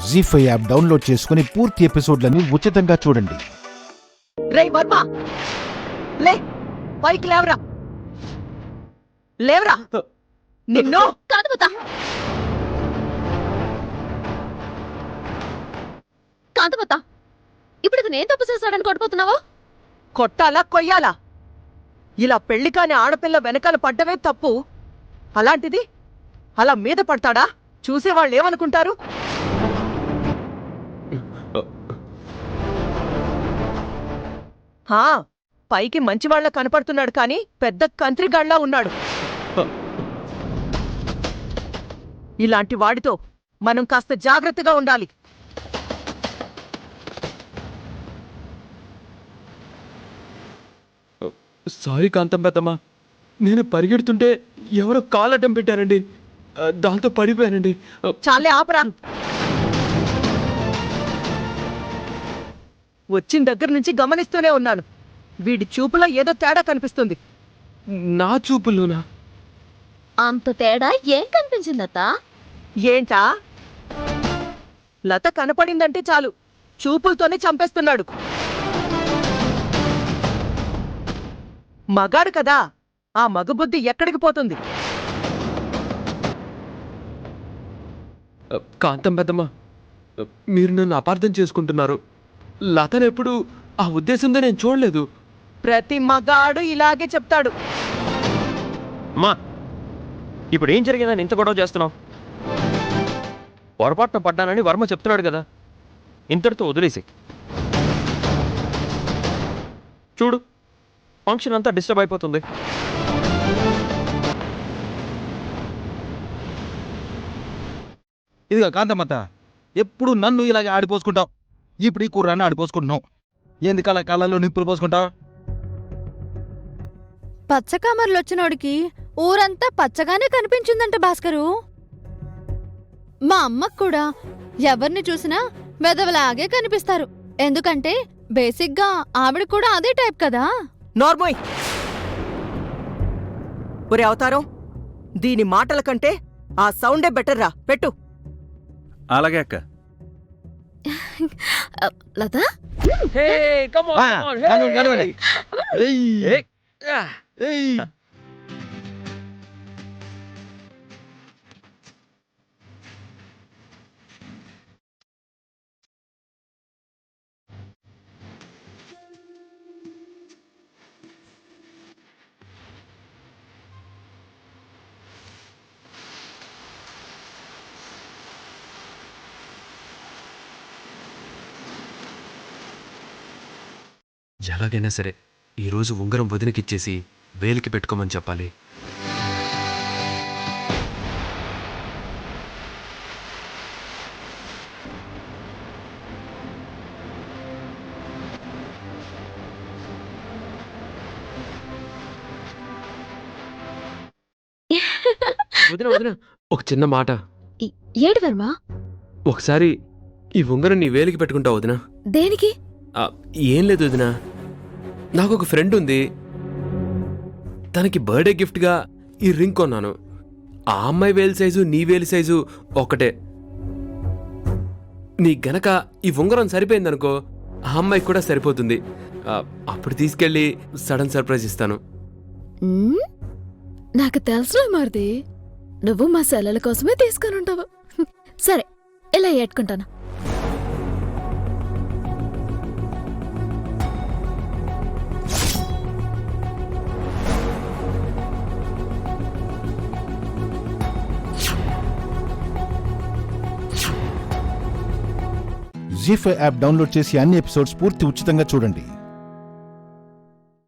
జీ5 app download చేసుకుని పూర్తి ఎపిసోడ్లను ఉచితంగా చూడండి. రేయ్ వర్మ, లే, పైకి లేవరా, లేవరా, నిన్ను కాంతమత, కాంతమత, ఇప్పుడు ఇతను ఏం తప్పు చేశాడని కొట్టుపోతున్నావా? కొట్టాలా కొయ్యాలా? ఇలా పెళ్లి కాని ఆడపిల్ల వెనకాల పడ్డవే తప్పు. అలాంటిది అలా మీద పడతాడా? చూసేవాళ్ళు ఏమనుకుంటారు? పైకి మంచివాళ్ల కనపడుతున్నాడు కానీ పెద్ద కంత్రిగాళ్లా ఉన్నాడు. ఇలాంటి వాడితో మనం కాస్త జాగ్రత్తగా ఉండాలి. సారీ కాంతం పెద్దమ్మా, నేను పరిగెడుతుంటే ఎవరో కాలు అడ్డం పెట్టారండి, దాంతో పడిపోయానండి. చాలే ఆపరా. వచ్చిన దగ్గర నుంచి గమనిస్తూనే ఉన్నాను. వీడి చూపులో ఏదో తేడా కనిపిస్తుంది. నా చూపుల్లోనా? అంత తేడా ఏం కనిపించిందత్త? ఏంటా? లత కనపడిందంటే చాలు చూపులతోనే చంపేస్తున్నాడు. మగాడు కదా, ఆ మగబుద్ధి ఎక్కడికి పోతుంది? కాంతం పెద్దమ్మా, మీరు నన్ను అపార్థం చేసుకుంటున్నారు. లతను ఎప్పుడు ఆ ఉద్దేశంతో నేను చూడలేదు. ప్రతి మగాడు ఇలాగే చెప్తాడు. అమ్మా, ఇప్పుడు ఏం జరిగిందని ఇంత గొడవ చేస్తున్నావు? పొరపాటున పడ్డానని వర్మ చెప్తున్నాడు కదా, ఇంతటితో వదిలేసి. చూడు, ఫంక్షన్ అంతా డిస్టర్బ్ అయిపోతుంది. ఇదిగా కాంతమ్మత, ఎప్పుడు నన్ను ఇలాగే ఆడిపోసుకుంటావు. ఇప్పుడు ఈ కూరని ఆడిపోసుకుంటున్నావు. ఎందుకలా కళ్ళల్లో నిప్పులు పోసుకుంటావు? పచ్చకామర్లు వచ్చినోడికి ఊరంతా పచ్చగానే కనిపించిందంట భాస్కరు. మా అమ్మకు కూడా ఎవరిని చూసినా వెదవలాగే కనిపిస్తారు. ఎందుకంటే బేసిక్గా ఆవిడ కూడా అదే టైప్ కదా. నార్మోయ్, ఒరే అవతారం, దీని మాటల కంటే ఆ సౌండే బెటర్ రా. పెట్టు. అలాగే అక్క. లత, ఎలాగైనా సరే ఈరోజు ఉంగరం వదినకిచ్చేసి వేలికి పెట్టుకోమని చెప్పాలి. వదిన వదిన, ఒక చిన్న మాట. ఏడు వర్మ? ఒకసారి ఈ ఉంగరం నీ వేలికి పెట్టుకుంటావు వదిన? దేనికి? ఏం లేదు వదిన, నాకు ఒక ఫ్రెండ్ ఉంది. తనకి బర్త్డే గిఫ్ట్గా ఈ రింగ్ కొన్నాను. ఆ అమ్మాయి వేలి సైజు నీ వేలి సైజు ఒకటే. నీ గనక ఈ ఉంగరం సరిపోయిందనుకో, ఆ అమ్మాయికి కూడా సరిపోతుంది. అప్పుడు తీసుకెళ్ళి సడన్ సర్ప్రైజ్ ఇస్తాను. నాకు తెలుసులే మరిది, నువ్వు మా సెల్లెల కోసమే తీసుకొని ఉంటావు. సరే, ఇలా ఏట్టుకుంటాను. జీ5 యాప్ డౌన్లోడ్ చేసి అన్ని ఎపిసోడ్స్ పూర్తి ఉచితంగా చూడండి.